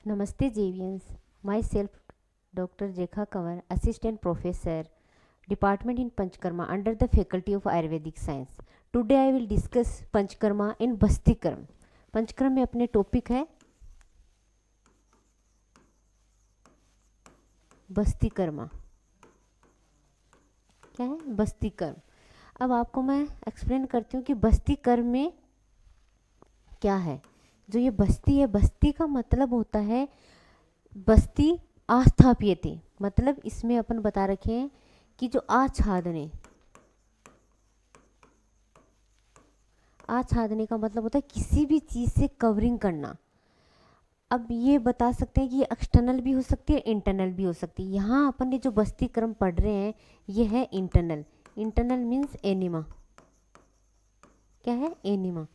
Namaste JVNs. Myself Dr. Jekha Kanwar, Assistant Professor, Department in Panchkarma under the Faculty of Ayurvedic Science. Today I will discuss Panchkarma in Basti Karma. Panchakarma में अपने topic है बस्ती कर्मा. क्या है? बस्ती कर्म. अब आपको मैं एक्सप्लेन करती हूँ कि बस्ती कर्म में क्या है. जो ये बस्ती है, बस्ती का मतलब होता है बस्ती आस्थाप्यते, मतलब इसमें अपन बता रखे हैं कि जो आच्छादने, आच्छादने का मतलब होता है किसी भी चीज़ से कवरिंग करना. अब ये बता सकते हैं कि ये एक्सटर्नल भी हो सकती है, इंटरनल भी हो सकती है. यहाँ अपन ने जो बस्ती क्रम पढ़ रहे हैं ये है इंटरनल. Internal means enema. क्या है? एनिमा.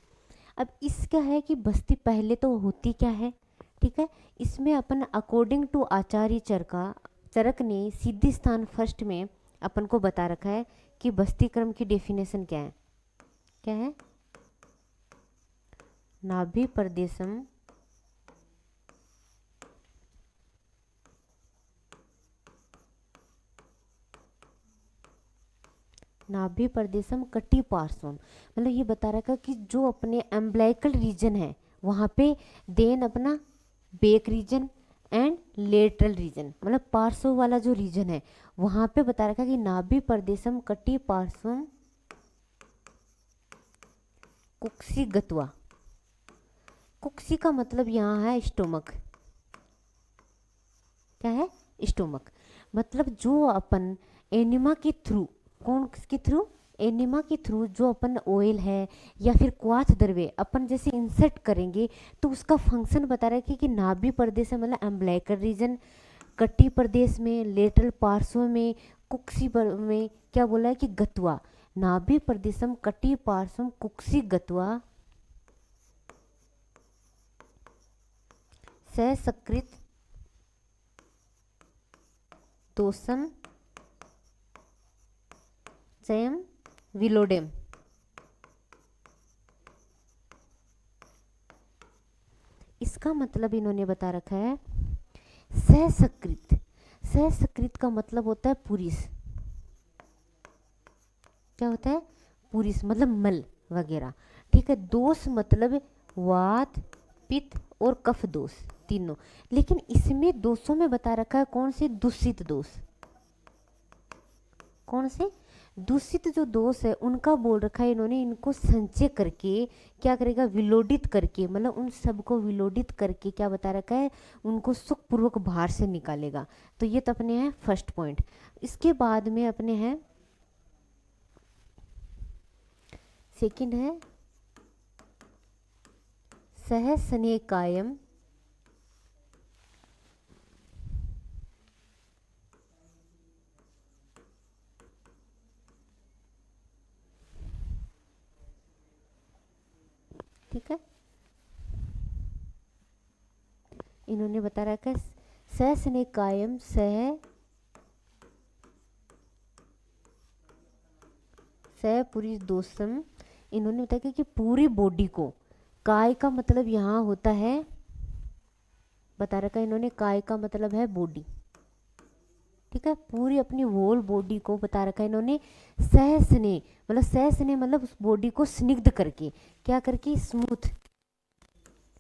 अब इसका है कि बस्ती पहले तो होती क्या है. ठीक है, इसमें अपन अकॉर्डिंग टू आचार्य चरक ने सिद्धि स्थान फर्स्ट में अपन को बता रखा है कि बस्ती क्रम की डेफिनेशन क्या है. क्या है? नाभि प्रदेशम नाभि प्रदेशम कटी पार्श्वम, मतलब ये बता रखा है कि जो अपने एम्ब्लाइकल रीजन है वहाँ पे, देन अपना back region and lateral region, मतलब पार्श्व वाला जो रीजन है वहाँ पे बता रखा है कि नाभि प्रदेशम कटी पार्श्वम कुक्सी गत्वा. कुक्सी का मतलब यहाँ है स्टोमक. क्या है? स्टोमक. मतलब जो अपन एनिमा के थ्रू, कौन के थ्रू? एनिमा के थ्रू जो अपन ऑयल है या फिर क्वाथ द्रव्य अपन जैसे इंसर्ट करेंगे तो उसका फंक्शन बता रहा है कि नाभि प्रदेश है, मतलब एम्ब्लाइकल रीजन, कटी प्रदेश में, लेटरल पार्श्व में, कुक्सी में क्या बोला है कि गत्वा. नाभि प्रदेशम कटी पार्श्वम कुक्सी गत्वा सकृत दोषम चयम विलोडेम. इसका मतलब इन्होंने बता रखा है सहसकृत. सहसकृत का मतलब होता है पुरुष. क्या होता है? पुरुष मतलब मल वगैरह. ठीक है. दोष मतलब वात, पित्त और कफ दोष तीनों. लेकिन इसमें दोषों में बता रखा है कौन से? दूषित दोष. कौन से? दूषित जो दोष है उनका बोल रखा है इन्होंने, इनको संचय करके क्या करेगा? विलोडित करके, मतलब उन सबको विलोडित करके क्या बता रखा है? उनको सुखपूर्वक बाहर से निकालेगा. तो ये तो अपने हैं फर्स्ट पॉइंट. इसके बाद में अपने हैं सेकंड है सहस्नेकायम. ठीक है, इन्होंने बता रखा है सहस्नेकायम सह पुरुष दोषम. इन्होंने बताया कि पूरी बॉडी को, काय का मतलब यहाँ होता है, बता रखा है इन्होंने, काय का मतलब है बॉडी. ठीक है, पूरी अपनी होल बॉडी को बता रखा है इन्होंने सहस्ने, मतलब सहस्ने मतलब उस बॉडी को स्निग्ध करके, क्या करके? स्मूथ,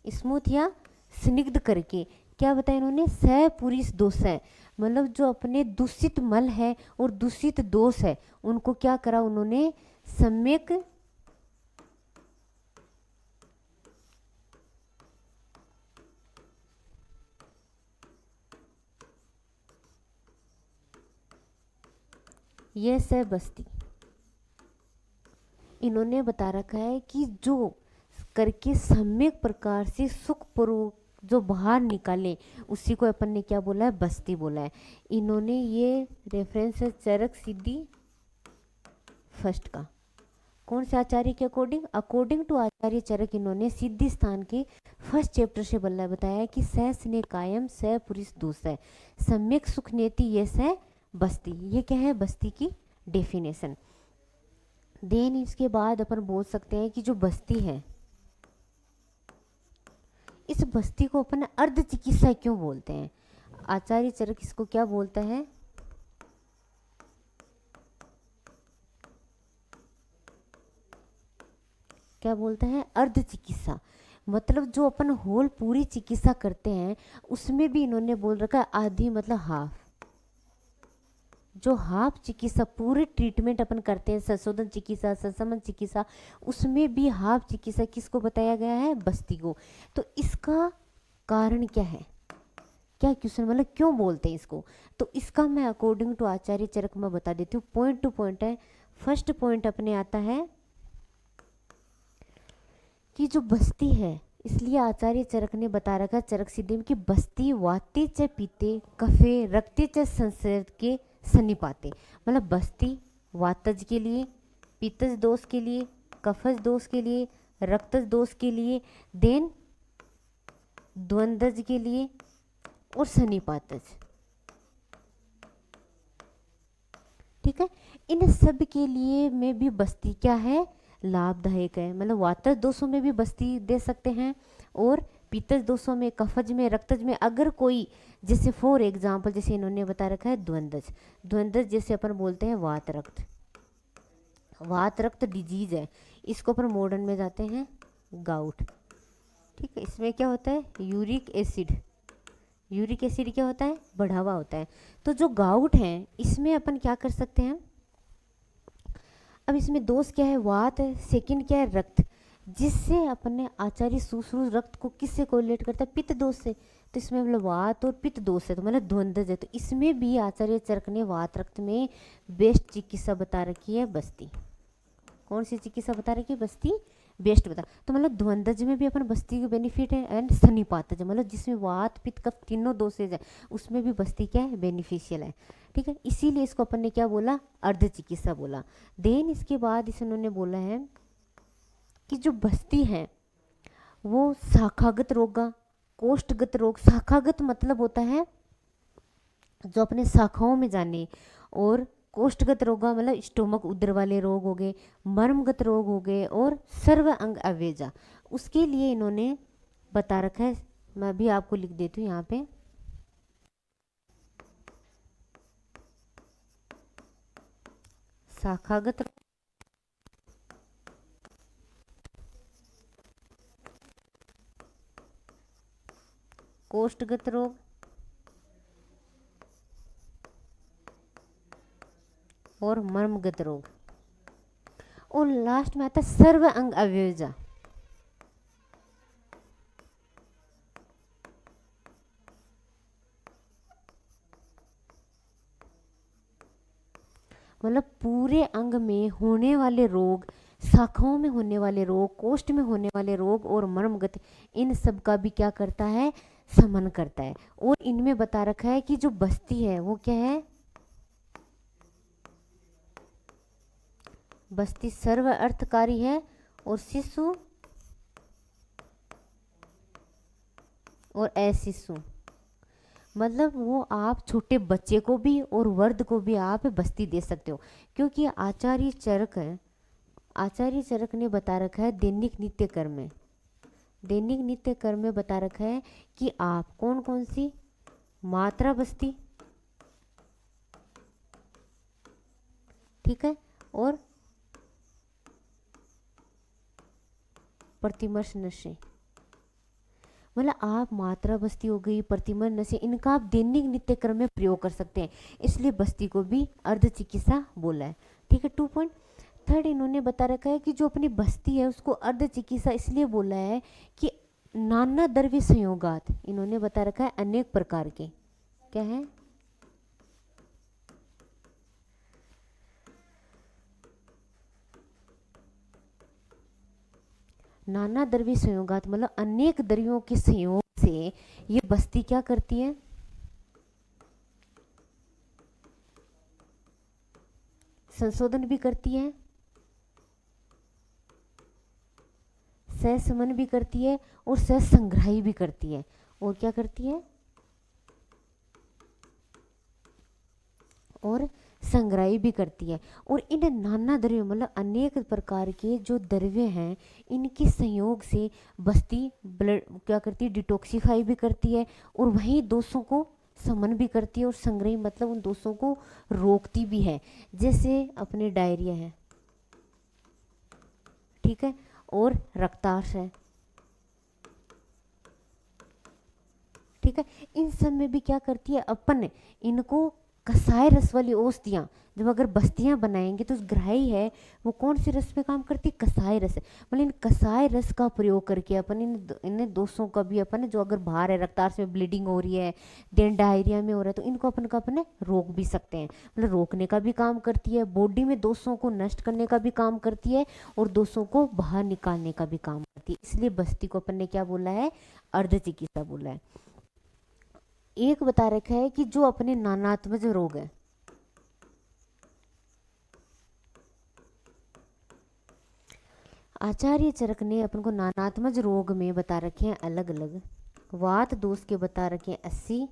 स्मूथ या स्निग्ध करके. क्या बताया इन्होंने? सह पुरुष दोष है, मतलब जो अपने दूषित मल है और दूषित दोष है उनको क्या करा उन्होंने? सम्यक ये सह बस्ती. इन्होंने बता रखा है कि जो करके सम्यक प्रकार से सुखपूर्वक जो बाहर निकाले उसी को अपन ने क्या बोला है? बस्ती बोला है. इन्होंने ये रेफरेंस है चरक सिद्धि फर्स्ट का. कौन से आचार्य के अकॉर्डिंग? अकॉर्डिंग टू आचार्य चरक इन्होंने सिद्धि स्थान के फर्स्ट चैप्टर से बल्ला बताया कि सह स्ने कायम सह पुरुष दोष है, सम्यक सुख नेति ये सह बस्ती. ये क्या है? बस्ती की डेफिनेशन. देन इसके बाद अपन बोल सकते हैं कि जो बस्ती है इस बस्ती को अपन अर्ध चिकित्सा क्यों बोलते हैं? आचार्य चरक इसको क्या बोलता है? क्या बोलता है? अर्ध चिकित्सा। मतलब जो अपन होल पूरी चिकित्सा करते हैं उसमें भी इन्होंने बोल रखा है आधी, मतलब हाफ। जो हाफ चिकित्सा पूरे ट्रीटमेंट अपन करते हैं, संशोधन चिकित्सा, संशमन चिकित्सा, उसमें भी हाफ चिकित्सा किसको बताया गया है? बस्ती को। तो इसका कारण क्या है? क्या क्वेश्चन, मतलब क्यों बोलते हैं इसको? तो इसका मैं अकॉर्डिंग टू आचार्य चरक में बता देती हूँ, पॉइंट टू पॉइंट है। फर्स्ट पॉइंट अपने आता है कि जो बस्ती है, इसलिए आचार्य चरक ने बता रखा चरक सिद्धि में कि बस्ती वाते च पीते कफे रक्ते च संसर्ग के सन्निपाते। मतलब बस्ती वातज के लिए, पीतज दोष के लिए, कफज दोष के लिए, रक्तज दोष के लिए, देन द्वंद्वज के लिए और सन्निपातज। ठीक है, इन सब के लिए में भी बस्ती क्या है? लाभदायक है। मतलब वातज दोषों में भी बस्ती दे सकते हैं और पीतज दोषों में, कफज में, रक्तज में। अगर कोई जैसे फॉर एग्जाम्पल जैसे इन्होंने बता रखा है द्वंद्वज, द्वंद्वज जैसे अपन बोलते हैं वात रक्त, वात रक्त डिजीज है, इसको अपन मॉडर्न में जाते हैं गाउट। ठीक है, इसमें क्या होता है? यूरिक एसिड, यूरिक एसिड क्या होता है? बढ़ावा होता है। तो जो गाउट है इसमें अपन क्या कर सकते हैं? अब इसमें दोष क्या है? वात है, सेकंड क्या है? रक्त, जिससे अपन ने आचार्य सुश्रुत रक्त को किससे कोरिलेट करता है? पित्त दोष से। तो इसमें मतलब वात और पित्त दोष है, तो मतलब द्वंद्वज है। तो इसमें भी आचार्य चरक ने वात रक्त में बेस्ट चिकित्सा बता रखी है बस्ती। कौन सी चिकित्सा बता रखी है? बस्ती बेस्ट बता। तो मतलब द्वंद्वज में भी अपन बस्ती के बेनिफिट है, एंड सन्निपातज मतलब जिसमें वात पित्त कफ तीनों दोषेज है उसमें भी बस्ती क्या है? बेनिफिशियल है। ठीक है, इसीलिए इसको अपन ने क्या बोला? अर्ध चिकित्सा बोला। देन इसके बाद इस उन्होंने बोला है कि जो बस्ती है वो शाखागत रोग, कोष्ठगत रोग। शाखागत मतलब होता है जो अपने शाखाओं में जाने, और कोष्ठगत रोग मतलब स्टोमक उदर वाले रोग हो गए, मर्मगत रोग हो गए, और सर्व अंग अवेजा। उसके लिए इन्होंने बता रखा है, मैं भी आपको लिख देती हूँ यहाँ पे। शाखागत, कोष्ठगत रोग और मर्मगत रोग, और लास्ट में आता है सर्व अंग अव्यजा। मतलब पूरे अंग में होने वाले रोग, शाखाओं में होने वाले रोग, कोष्ठ में होने वाले रोग और मर्मगत, इन सब का भी क्या करता है? शमन करता है। और इनमें बता रखा है कि जो बस्ती है वो क्या है? बस्ती सर्व अर्थकारी है, और शिशु और अशिशु मतलब वो आप छोटे बच्चे को भी और वर्ध को भी आप बस्ती दे सकते हो। क्योंकि आचार्य चरक है, आचार्य चरक ने बता रखा है दैनिक नित्य कर्म में, दैनिक नित्य कर्म में बता रखा है कि आप कौन कौन सी मात्रा बस्ती, ठीक है, और प्रतिमर्श नशे, मतलब आप मात्रा बस्ती हो गई, प्रतिमर्श नशे, इनका आप दैनिक नित्य कर्म में प्रयोग कर सकते हैं। इसलिए बस्ती को भी अर्ध चिकित्सा बोला है। ठीक है, 2 पॉइंट। थर्ड इन्होंने बता रखा है कि जो अपनी बस्ती है उसको अर्ध चिकित्सा इसलिए बोला है कि नाना द्रव्य संयोगात, इन्होंने बता रखा है अनेक प्रकार के, क्या है? नाना द्रव्य संयोगात मतलब अनेक द्रव्यों के संयोग से ये बस्ती क्या करती है? संशोधन भी करती है, सहसमन भी करती है, और सहसंग्रही भी करती है। और क्या करती है? और संग्रही भी करती है। और इन नाना द्रव्य मतलब अनेक प्रकार के जो द्रव्य हैं, इनके संयोग से बस्ती ब्लड क्या करती है, डिटॉक्सिफाई भी करती है और वहीं दोषों को समन भी करती है और संग्रही मतलब उन दोषों को रोकती भी है। जैसे अपने डायरिया है, ठीक है, और रक्ताश है, ठीक है, इन सब में भी क्या करती है, अपन इनको कसाय रस वाली औषधियाँ जब अगर बस्तियाँ बनाएंगे तो ग्राही है वो कौन से रस पे काम करती है, कसाय रस। मतलब इन कसाय रस का प्रयोग करके अपन इन दोषों का भी अपन जो अगर बाहर है, रक्ताश में ब्लीडिंग हो रही है, देन डायरिया में हो रहा है, तो इनको अपन का अपने रोक भी सकते हैं। मतलब रोकने का भी काम करती है, बॉडी में दोषों को नष्ट करने का भी काम करती है और दोषों को बाहर निकालने का भी काम करती है। इसलिए बस्ती को अपन ने क्या बोला है, अर्ध चिकित्सा बोला है। एक बता रखा है कि जो अपने नानात्मज रोग है, आचार्य चरक ने अपन को नानात्मज रोग में बता रखे हैं अलग अलग। वात दोष के बता रखे हैं 80,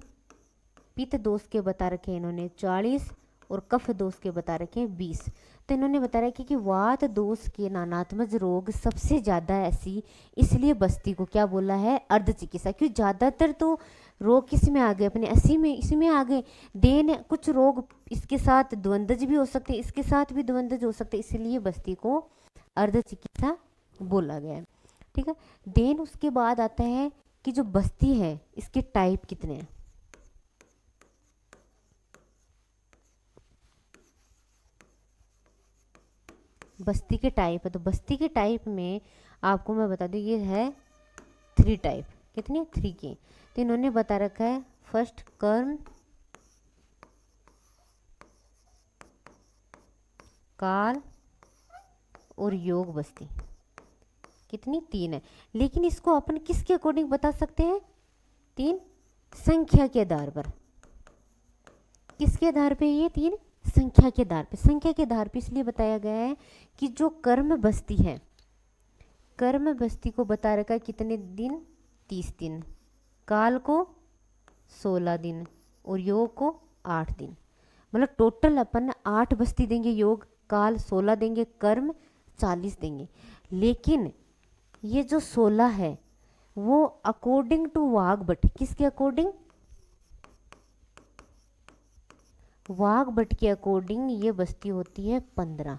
पित्त दोष के बता रखे हैं इन्होंने 40 और कफ दोष के बता रखे हैं 20। तो इन्होंने बता रखा कि वात दोष के नानात्मज रोग सबसे ज़्यादा ऐसी, इसलिए बस्ती को क्या बोला है, अर्ध चिकित्सा। क्योंकि ज़्यादातर तो रोग किस में आ गए, अपने 80 में, इसी में आ गए। देन कुछ रोग इसके साथ द्वंद्वज भी हो सकते हैं, इसके साथ भी द्वंद्वज हो सकते हैं, इसलिए बस्ती को अर्ध चिकित्सा बोला गया है, ठीक है। देन उसके बाद आता है कि जो बस्ती है इसके टाइप कितने हैं। बस्ती के टाइप है, तो बस्ती के टाइप में आपको मैं बता दूं ये है 3 टाइप। कितने, 3 के। तो इन्होंने बता रखा है फर्स्ट कर्म, काल और योग बस्ती। कितनी, 3 है। लेकिन इसको अपन किसके अकॉर्डिंग बता सकते हैं, 3 संख्या के आधार पर। किसके आधार पे ये 3, संख्या के आधार पे। संख्या के आधार पे इसलिए बताया गया है कि जो कर्म बस्ती है, कर्म बस्ती को बता रखा है कितने दिन, 30 दिन, काल को 16 दिन और योग को 8 दिन। मतलब टोटल अपन 8 बस्ती देंगे, योग काल 16 देंगे, कर्म 40 देंगे। लेकिन ये जो 16 है वो अकॉर्डिंग टू वाघभट, किसके अकॉर्डिंग, वाघभट के अकॉर्डिंग ये बस्ती होती है 15।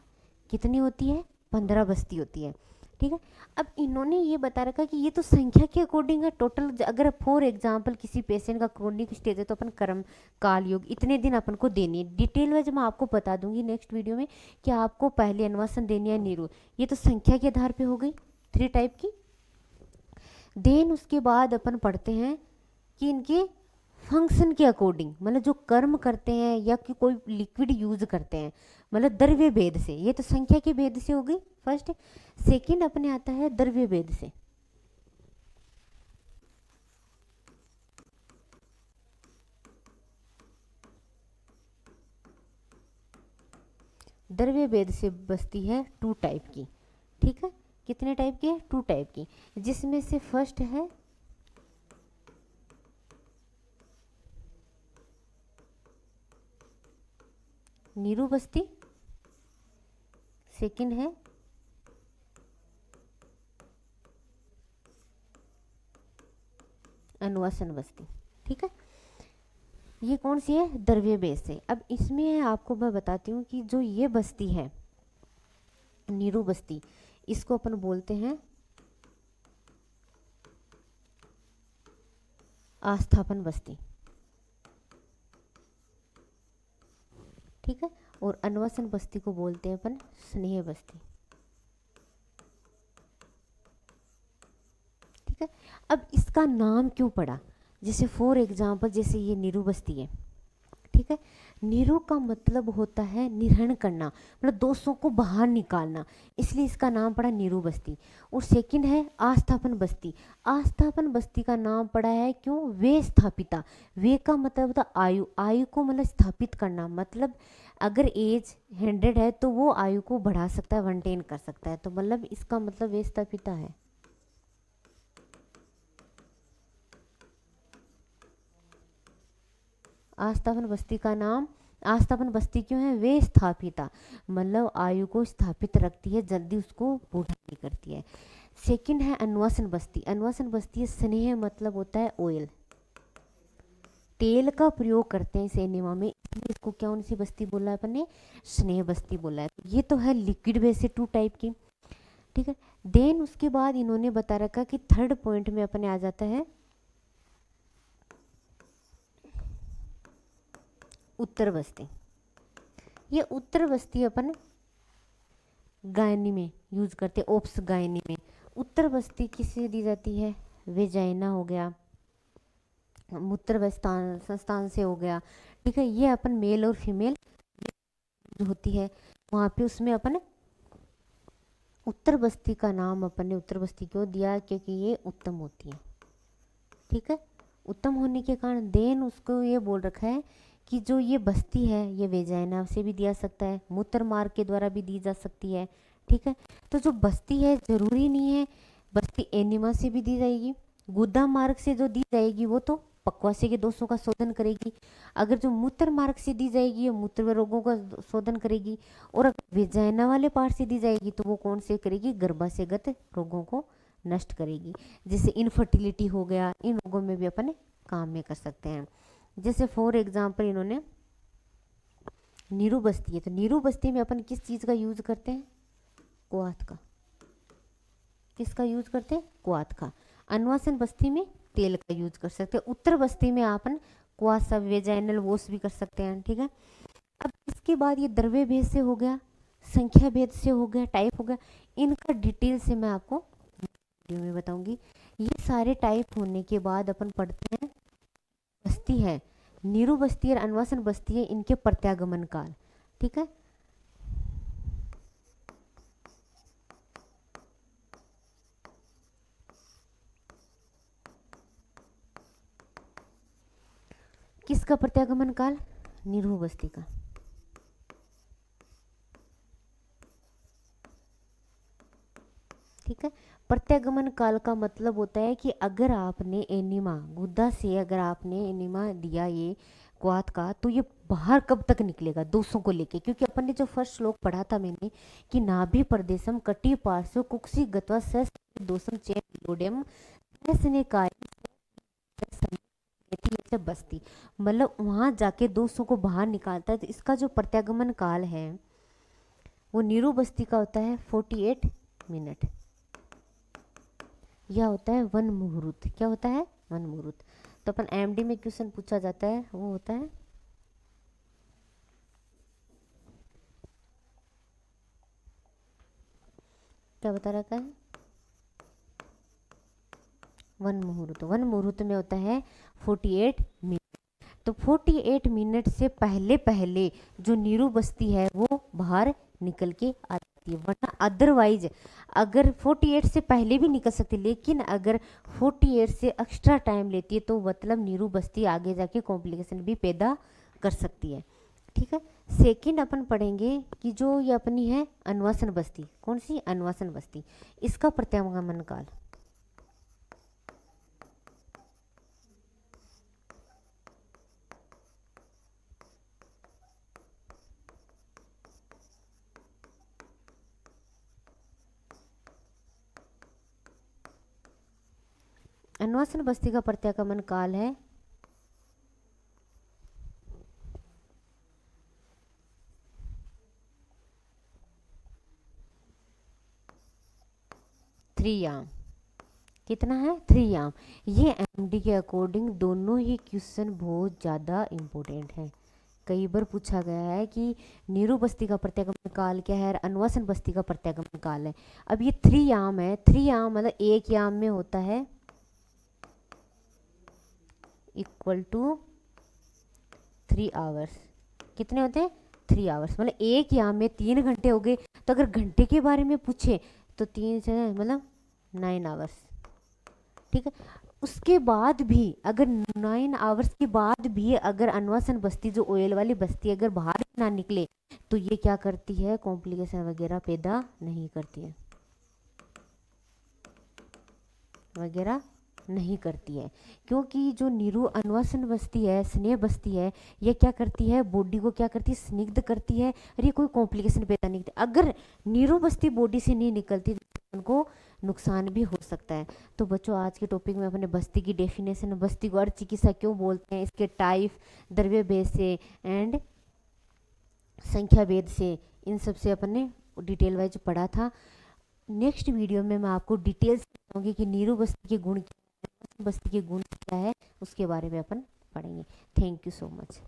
कितनी होती है, 15 बस्ती होती है, ठीक है। अब इन्होंने ये बता रखा कि ये तो संख्या के अकॉर्डिंग है टोटल। अगर फॉर एग्जांपल किसी पेशेंट का क्रोनिक स्टेज है तो अपन कर्म काल योग इतने दिन अपन को देनी है। डिटेल में जब मैं आपको बता दूंगी नेक्स्ट वीडियो में कि आपको पहले अन्वासन देनी है नीरू। ये तो संख्या के आधार पे हो गई 3 टाइप की। देन उसके बाद अपन पढ़ते हैं कि इनके फंक्शन के अकॉर्डिंग, मतलब जो कर्म करते हैं या कि कोई लिक्विड यूज करते हैं, मतलब द्रव्य भेद से। ये तो संख्या के भेद से हो गई फर्स्ट। सेकंड अपने आता है द्रव्य भेद से। द्रव्य भेद से बस्ती है 2 टाइप की, ठीक है। कितने टाइप की है, 2 टाइप की, जिसमें से फर्स्ट है नीरू बस्ती, सेकंड है अनुवासन बस्ती, ठीक है। ये कौन सी है, द्रव्य भेद से। अब इसमें आपको मैं बताती हूँ कि जो ये बस्ती है नीरू बस्ती, इसको अपन बोलते हैं आस्थापन बस्ती, ठीक है। और अन्वसन बस्ती को बोलते हैं अपन स्नेह बस्ती, ठीक है। अब इसका नाम क्यों पड़ा, जैसे फॉर एग्जाम्पल जैसे ये नीरू बस्ती है, ठीक है। नीरू का मतलब होता है निहरण करना, मतलब दोषों को बाहर निकालना, इसलिए इसका नाम पड़ा नीरू बस्ती। और सेकंड है आस्थापन बस्ती। आस्थापन बस्ती का नाम पड़ा है क्यों, वे स्थापिता। वे का मतलब होता आयु, आयु को मतलब स्थापित करना, मतलब अगर एज 100 है तो वो आयु को बढ़ा सकता है, मेंटेन कर सकता है, तो मतलब इसका मतलब वे स्थापिता है। आस्थापन बस्ती का नाम आस्थापन बस्ती क्यों है? वे स्थापिता, मतलब आयु को स्थापित रखती है, जल्दी उसको बूढ़ा नहीं करती है। सेकंड है अन्वासन बस्ती। अन्वासन बस्ती स्नेह मतलब होता है ऑयल, तेल का प्रयोग करते हैं इस एनिमा में, इसलिए इसको कौन सी बस्ती बोला है अपन ने? स्नेह बस्ती बोला है। ये तो है लिक्विड बेस 2 टाइप की, ठीक है। देन उसके बाद इन्होंने बता रखा कि थर्ड पॉइंट में अपने आ जाता है उत्तर बस्ती। ये उत्तर बस्ती अपन गायनी में यूज करते हैं, ओप्स गायनी में। उत्तर बस्ती किससे दी जाती है? वेजाइना हो गया, मूत्र संस्थान से हो गया, ठीक है। ये अपन मेल और फीमेल जो होती है वहाँ पे उसमें अपन उत्तर बस्ती का नाम अपन ने उत्तर बस्ती क्यों दिया? क्योंकि ये उत्तम होती है, ठीक है। उत्तम होने के कारण देन उसको ये बोल रखा है कि जो ये बस्ती है ये वेजाइना से भी दिया सकता है, मूत्र मार्ग के द्वारा भी दी जा सकती है, ठीक है। तो जो बस्ती है जरूरी नहीं है बस्ती एनिमा से भी दी जाएगी, गुदा मार्ग से जो दी जाएगी वो तो पक्वासे के दोषों का शोधन करेगी, अगर जो मूत्र मार्ग से दी जाएगी वो मूत्र रोगों का शोधन करेगी, और अगर वेजाइना वाले पार्ट से दी जाएगी तो वो कौन से करेगी? गर्भाशयगत रोगों को नष्ट करेगी। जैसे इनफर्टिलिटी हो गया, इन रोगों में भी अपन काम में कर सकते हैं। जैसे फॉर एग्जांपल इन्होंने नीरू बस्ती है, तो नीरू बस्ती में अपन किस चीज़ का यूज करते हैं? क्वाथ का। किसका यूज करते हैं? क्वाथ का। अन्वासन बस्ती में तेल का यूज कर सकते हैं। उत्तर बस्ती में अपन क्वाथ सब वेजाइनल वॉश भी कर सकते हैं, ठीक है। अब इसके बाद ये द्रव्य भेद से हो गया, संख्या भेद से हो गया, टाइप हो गया, इनका डिटेल से मैं आपको वीडियो में बताऊंगी। ये सारे टाइप होने के बाद अपन पढ़ते हैं बस्ती है, नीरू बस्ती और अन्वासन बस्ती है, इनके प्रत्यागमन काल, ठीक है। किसका प्रत्यागमन काल? नीरू बस्ती का। ठीक है। प्रत्यागमन काल का मतलब होता है कि अगर आपने एनिमा गुद्दा से अगर आपने एनिमा दिया ये क्वाथ का, तो ये बाहर कब तक निकलेगा दोषों को लेके? क्योंकि अपन ने जो फर्स्ट श्लोक पढ़ा था मैंने कि नाभि प्रदेशम कटी पार्श्व कुक्षी गत्वा सस दोषम चेन लोडेम काय बस्ती, मतलब वहां जाके दोषों को बाहर निकालता है। तो इसका जो प्रत्यागमन काल है वो नीरू बस्ती का होता है 48 मिनट। यह होता है वन मुहूर्त। क्या होता है? वन मुहूर्त। तो अपन एमडी में क्वेश्चन पूछा जाता है वो होता है क्या बता रखा है? वन मुहूर्त। वन मुहूर्त में होता है 48 मिनट। तो 48 मिनट से पहले पहले जो नीरू बस्ती है वो बाहर निकल के आ जाती है, वरना अदरवाइज अगर 48 से पहले भी निकल सकती है, लेकिन अगर 48 से एक्स्ट्रा टाइम लेती है तो मतलब नीरू बस्ती आगे जाके कॉम्प्लिकेशन भी पैदा कर सकती है, ठीक है। सेकंड अपन पढ़ेंगे कि जो ये अपनी है अन्वासन बस्ती। कौन सी? अन्वासन बस्ती। इसका प्रत्यागमन काल अन्वासन बस्ती का प्रत्यागमन काल है 3 याम। कितना है? 3 याम। ये एमडी के अकॉर्डिंग दोनों ही क्वेश्चन बहुत ज़्यादा इम्पोर्टेंट है। कई बार पूछा गया है कि नीरू बस्ती का प्रत्यागमन काल क्या है और अन्वासन बस्ती का प्रत्यागमन काल है। अब ये 3 याम है, 3 याम मतलब एक याम में होता है इक्वल टू 3 आवर्स। कितने होते हैं? 3 आवर्स। मतलब एक याम में 3 घंटे हो गए। तो अगर घंटे के बारे में पूछे तो 3 से मतलब 9 आवर्स, ठीक है। उसके बाद भी अगर 9 आवर्स के बाद भी अगर अन्वासन बस्ती जो ऑयल वाली बस्ती अगर बाहर ना निकले तो ये क्या करती है? कॉम्प्लिकेशन वगैरह पैदा नहीं करती है, वगैरह नहीं करती है, क्योंकि जो नीरु अन्वासन बस्ती है, स्नेह बस्ती है, ये क्या करती है, बॉडी को क्या करती है, स्निग्ध करती है और ये कोई कॉम्प्लिकेशन पैदा नहीं करती। अगर नीरु बस्ती बॉडी से नहीं निकलती तो उनको नुकसान भी हो सकता है। तो बच्चों आज के टॉपिक में अपने बस्ती की डेफिनेशन, बस्ती को अर्ध चिकित्सा क्यों बोलते हैं, इसके टाइप, द्रव्य भेद से एंड संख्या भेद से, इन सब से अपन ने डिटेल वाइज पढ़ा था। नेक्स्ट वीडियो में मैं आपको डिटेल्स बताऊंगी कि नीरू बस्ती के गुण क्या है, बस्ती के गुण क्या है, उसके बारे में अपन पढ़ेंगे। Thank you so much.